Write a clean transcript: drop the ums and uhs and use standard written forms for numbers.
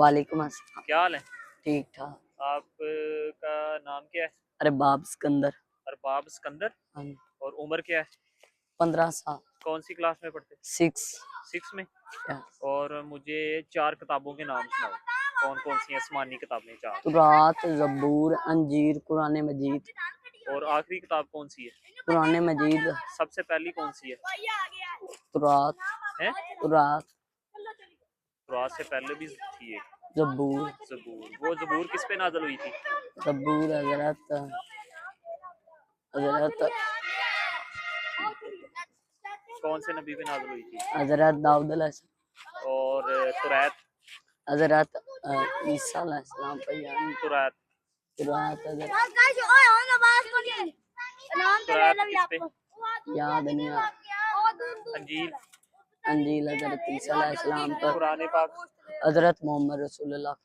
वालेकुम अस्सलाम। क्या हाल है? ठीक ठाक। आपका नाम क्या है? अरबाब सिकंदर। अरबाब सिकंदर। हाँ, और उम्र क्या है? 15 साल। कौन सी क्लास में पढ़ते? 6। सिक्स में। और मुझे 4 किताबों के नाम सुनाओ। कौन कौन सी आसमानी किताबें 4? तुरात, जबूर, अंजीर, कुरान मजीद। और आखिरी किताब कौन सी है? कुरान मजीद। सबसे पहली कौन सी है? तुरात है? तुरात। कुरान से पहले भी थी एक जबूर। जबूर। वो जबूर किस पे नाज़िल हुई थी? जबूर हजरत हजरत कौन से नबी पे नाज़िल हुई थी? हजरत दाऊद अलैहिस्सलाम। और तुरैत? हजरत ईसा अलैहिस्सलाम पे यानी तुरैत तुरात हजरत तुरैत किस पे? याद नहीं आ। अंजील? अंजील हजरत ईसा अलैहिस्सलाम पर। कुरान पाक? हजरत मोहम्मद रसूलुल्लाह।